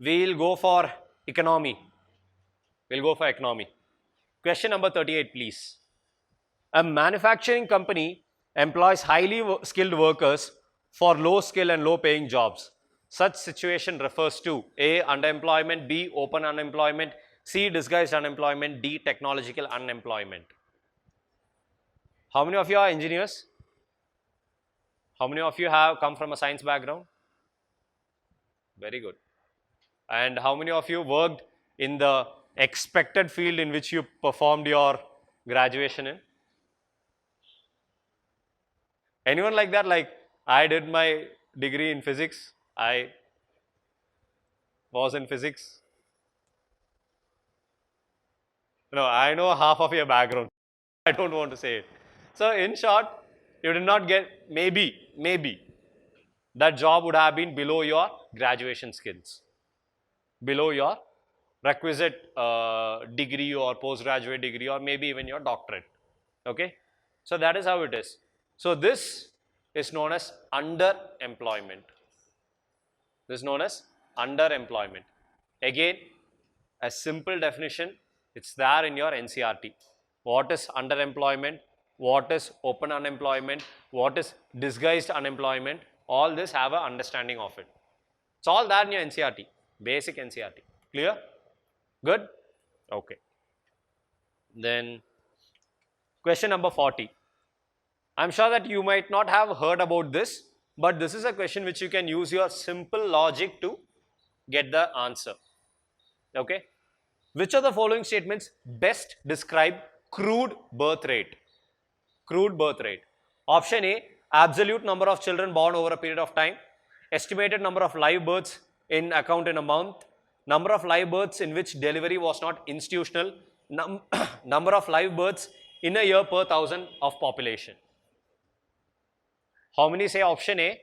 We'll go for economy. We'll go for economy. Question number 38, please. A manufacturing company employs highly skilled workers for low skill and low paying jobs. Such situation refers to A. Underemployment, B. Open unemployment, C. Disguised unemployment, D. Technological unemployment. How many of you are engineers? How many of you have come from a science background? Very good. And how many of you worked in the expected field in which you performed your graduation in? Anyone like that? Like, I did my degree in physics. I was in physics. No, I know half of your background. I don't want to say it. So, in short, you did not get, maybe, that job would have been below your graduation skills, below your requisite degree or postgraduate degree, or maybe even your doctorate. Okay? So, that is how it is. So, this is known as underemployment. This is known as underemployment. Again, a simple definition, it's there in your NCERT. What is underemployment? What is open unemployment? What is disguised unemployment? All this have an understanding of it. It's all there in your NCERT, basic NCERT. Clear? Good? Okay. Then, question number 40. I'm sure that you might not have heard about this, but this is a question which you can use your simple logic to get the answer. Okay? Which of the following statements best describe crude birth rate? Crude birth rate. Option A, absolute number of children born over a period of time, estimated number of live births in account in a month, number of live births in which delivery was not institutional, number of live births in a year per thousand of population. How many say option A?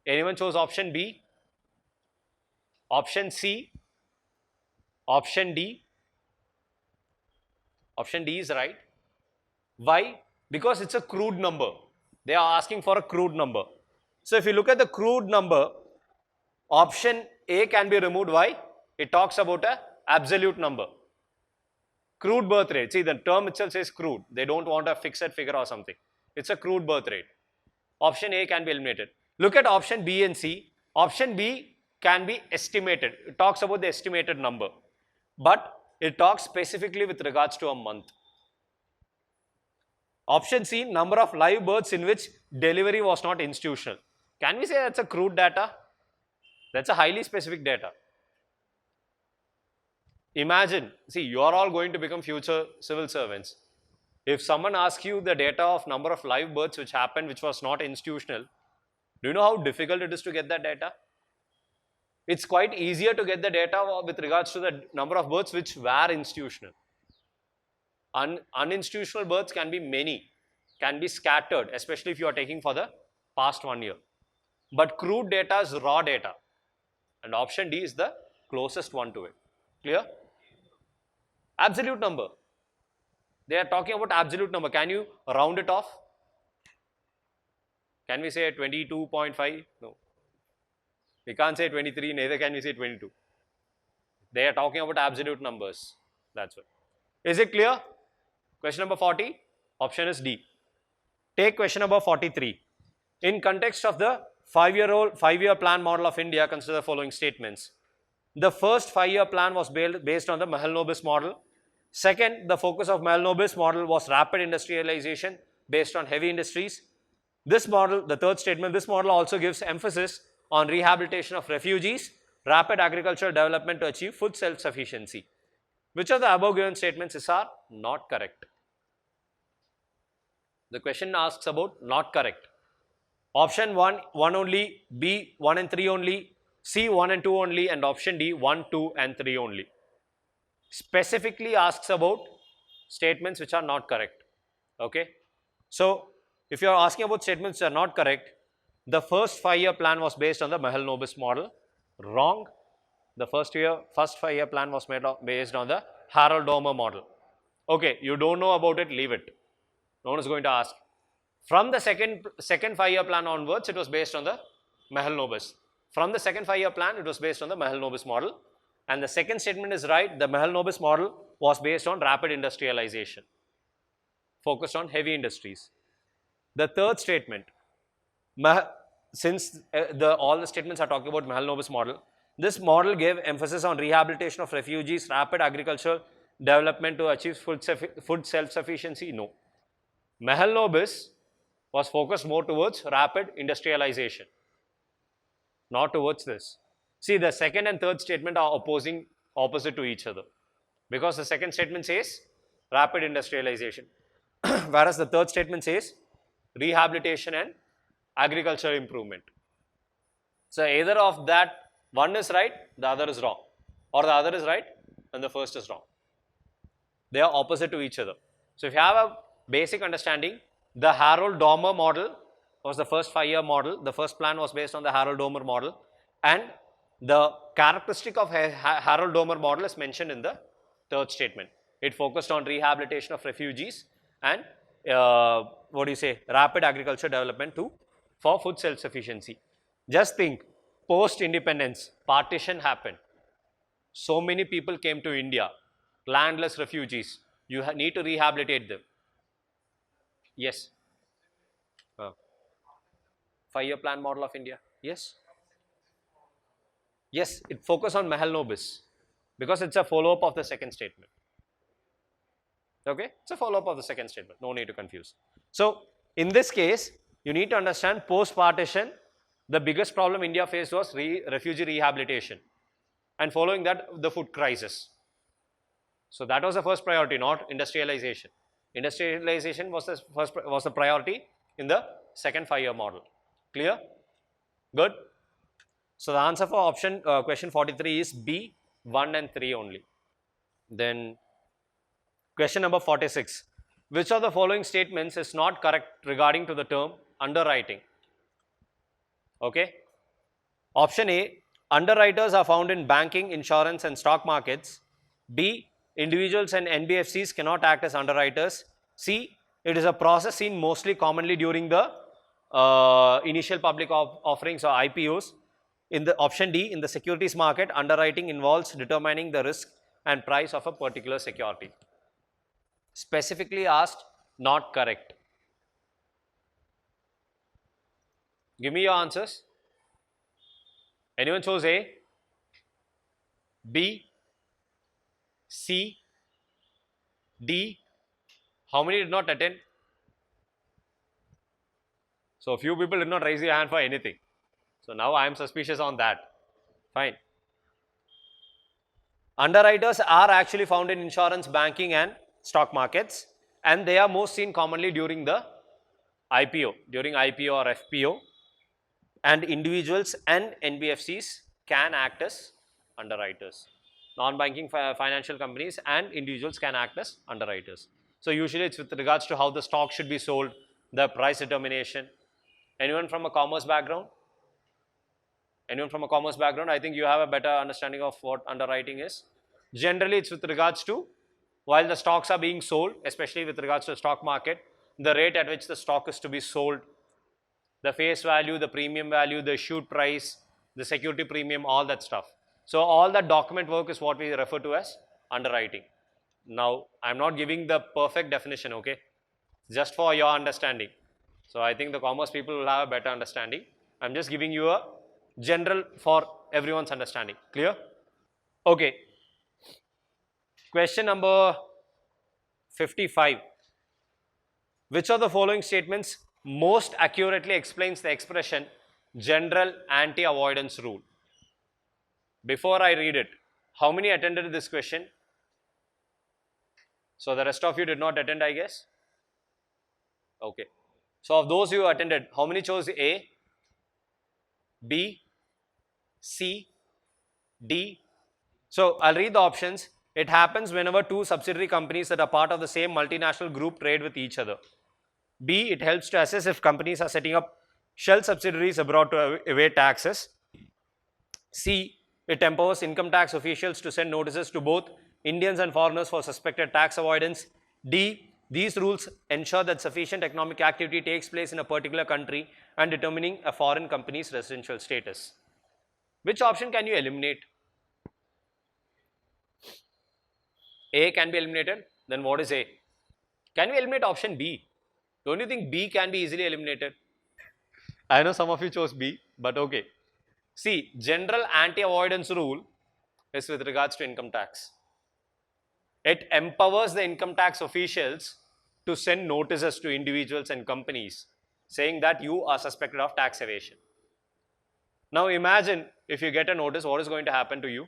Anyone chose option B? Option C? Option D? Option D is right. Why? Because it's a crude number. They are asking for a crude number. So if you look at the crude number, option A can be removed. Why? It talks about an absolute number. Crude birth rate. See, the term itself says crude. They don't want a fixed figure or something. It's a crude birth rate. Option A can be eliminated. Look at option B and C. Option B can be estimated. It talks about the estimated number. But it talks specifically with regards to a month. Option C, number of live births in which delivery was not institutional. Can we say that's a crude data? That's a highly specific data. Imagine, see, you are all going to become future civil servants. If someone asks you the data of number of live births which happened which was not institutional, do you know how difficult it is to get that data? It's quite easier to get the data with regards to the number of births which were institutional. Uninstitutional births can be many, can be scattered, especially if you are taking for the past 1 year. But crude data is raw data, and option D is the closest one to it. Clear? Absolute number. They are talking about absolute number. Can you round it off? Can we say 22.5? No. We can't say 23, neither can we say 22. They are talking about absolute numbers. That's what. Is it clear? Question number 40, option is D. Take question number 43. In context of the 5-year plan model of India, consider the following statements. The first 5-year plan was based on the Mahalanobis model. Second, the focus of Mahalanobis model was rapid industrialization based on heavy industries. This model, the third statement, this model also gives emphasis on rehabilitation of refugees, rapid agricultural development to achieve food self-sufficiency. Which of the above given statements are not correct? The question asks about not correct. Option 1, 1 only, B, 1 and 3 only, C, 1 and 2 only, and option D, 1, 2 and 3 only. Specifically asks about statements which are not correct. Okay. So, if you are asking about statements which are not correct, the first 5-year plan was based on the Mahalanobis model. Wrong. The first 5-year plan was based on the Harold Dormer model. Okay, you don't know about it, leave it. No one is going to ask. From the second 5-year plan onwards, it was based on the Mahalanobis. From the second 5-year plan, it was based on the Mahalanobis model. And the second statement is right. The Mahalanobis model was based on rapid industrialization, focused on heavy industries. The third statement, since all the statements are talking about Mahalanobis model, this model gave emphasis on rehabilitation of refugees, rapid agricultural development to achieve food self-sufficiency. No. Mahalanobis was focused more towards rapid industrialization, not towards this. See, the second and third statement are opposite to each other, because the second statement says rapid industrialization, whereas the third statement says rehabilitation and agricultural improvement. So either of that, one is right, the other is wrong, or the other is right and the first is wrong. They are opposite to each other. So if you have a basic understanding, the Harold-Dormer model was the first 5-year model. The first plan was based on the Harold-Dormer model, and the characteristic of Harold-Dormer model is mentioned in the third statement. It focused on rehabilitation of refugees and rapid agriculture development for food self-sufficiency. Just think, post-independence, partition happened. So many people came to India, landless refugees. You need to rehabilitate them. Yes. 5-year plan model of India. Yes. Yes, it focused on Mahalanobis because it's a follow-up of the second statement. Okay, it's a follow-up of the second statement. No need to confuse. So, in this case, you need to understand post-partition, the biggest problem India faced was refugee rehabilitation, and following that, the food crisis. So that was the first priority, not industrialization. Industrialization was the priority in the second 5-year model. Clear? Good. So the answer for question 43 is B, 1 and 3 only. Then question number 46. Which of the following statements is not correct regarding to the term underwriting? Okay. Option A, underwriters are found in banking, insurance and stock markets. B, individuals and NBFCs cannot act as underwriters. C, it is a process seen mostly commonly during the initial public offerings or IPOs. In the option D, in the securities market, underwriting involves determining the risk and price of a particular security. Specifically asked, not correct. Give me your answers. Anyone chose A, B, C, D? How many did not attend? So, few people did not raise their hand for anything. So, now I am suspicious on that. Fine. Underwriters are actually found in insurance, banking and stock markets, and they are most seen commonly during the IPO, or FPO, and individuals and NBFCs can act as underwriters. Non-banking financial companies and individuals can act as underwriters. So, usually it's with regards to how the stock should be sold, the price determination. Anyone from a commerce background? Anyone from a commerce background? I think you have a better understanding of what underwriting is. Generally, it's with regards to while the stocks are being sold, especially with regards to the stock market, the rate at which the stock is to be sold, the face value, the premium value, the issued price, the security premium, all that stuff. So, all that document work is what we refer to as underwriting. Now, I am not giving the perfect definition, okay, just for your understanding. So, I think the commerce people will have a better understanding. I am just giving you a general for everyone's understanding. Clear? Okay. Question number 55. Which of the following statements most accurately explains the expression general anti-avoidance rule? Before I read it, how many attended this question? So, the rest of you did not attend, I guess. Okay. So, of those who attended, how many chose A, B, C, D? So, I'll read the options. It happens whenever two subsidiary companies that are part of the same multinational group trade with each other. B, it helps to assess if companies are setting up shell subsidiaries abroad to evade taxes. C, it empowers income tax officials to send notices to both Indians and foreigners for suspected tax avoidance. D, these rules ensure that sufficient economic activity takes place in a particular country and determining a foreign company's residential status. Which option can you eliminate? A can be eliminated. Then what is A? Can we eliminate option B? Don't you think B can be easily eliminated? I know some of you chose B, but okay. See, general anti-avoidance rule is with regards to income tax. It empowers the income tax officials to send notices to individuals and companies saying that you are suspected of tax evasion. Now imagine if you get a notice, what is going to happen to you?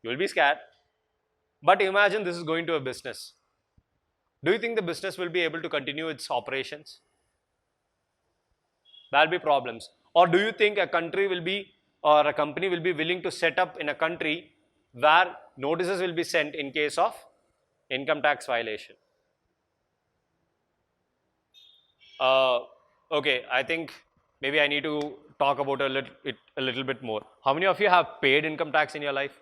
You will be scared. But imagine this is going to a business. Do you think the business will be able to continue its operations? There will be problems. Or do you think a country will be, or a company will be willing to set up in a country where notices will be sent in case of income tax violation? Okay, I think maybe I need to talk about it a little bit more. How many of you have paid income tax in your life?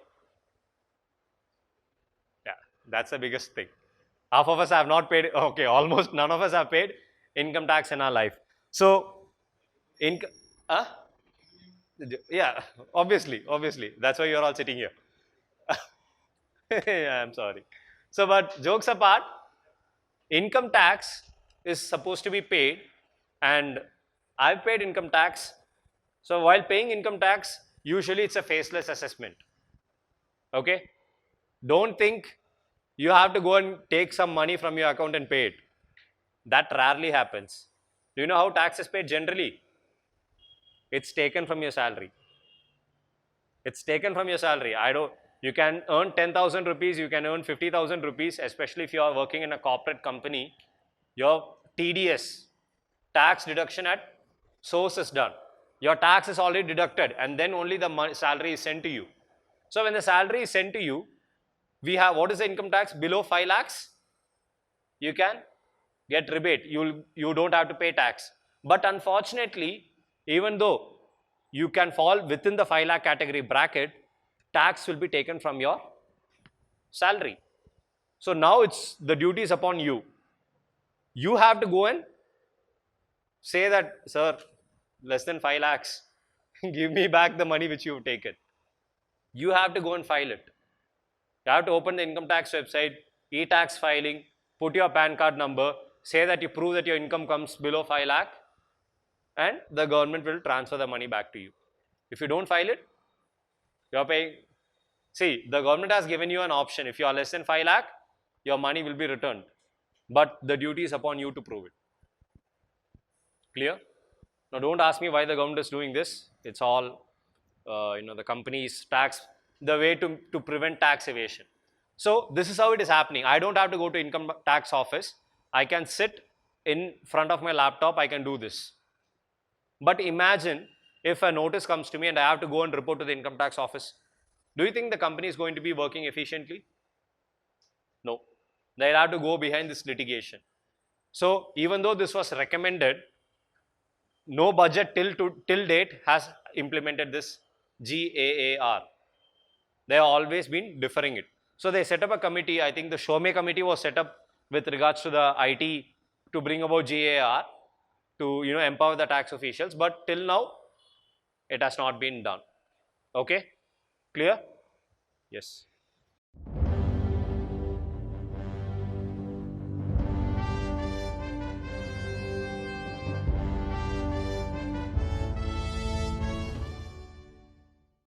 Yeah, that's the biggest thing. Half of us have not paid, okay, almost none of us have paid income tax in our life. So, income, huh? Yeah, obviously. That's why you're all sitting here. Yeah, I'm sorry. So, but jokes apart, income tax is supposed to be paid, and I've paid income tax. So, while paying income tax, usually it's a faceless assessment. Okay? Don't think you have to go and take some money from your account and pay it. That rarely happens. Do you know how tax is paid generally? It's taken from your salary. It's taken from your salary. You can earn 10,000 rupees, you can earn 50,000 rupees, especially if you are working in a corporate company. Your TDS, tax deduction at source is done. Your tax is already deducted, and then only the salary is sent to you. So when the salary is sent to you, we have, what is the income tax? Below 5 lakhs, you can get rebate. You don't have to pay tax. But unfortunately, even though you can fall within the 5 lakh category bracket, tax will be taken from your salary. So now the duty is upon you. You have to go and say that, sir, less than 5 lakhs, give me back the money which you've taken. You have to go and file it. You have to open the income tax website, e-tax filing, put your PAN card number, say that you prove that your income comes below 5 lakh, and the government will transfer the money back to you. If you don't file it, you are paying. See, the government has given you an option. If you are less than 5 lakh, your money will be returned. But the duty is upon you to prove it. Clear? Now, don't ask me why the government is doing this. It's all, the company's tax, the way to prevent tax evasion. So, this is how it is happening. I don't have to go to income tax office. I can sit in front of my laptop. I can do this. But imagine if a notice comes to me and I have to go and report to the income tax office. Do you think the company is going to be working efficiently? No. They'll have to go behind this litigation. So, even though this was recommended, no budget till date has implemented this GAAR. They have always been deferring it. So they set up a committee. I think the Shome committee was set up with regards to the IT to bring about GAAR to empower the tax officials. But till now, it has not been done. Okay, clear? Yes.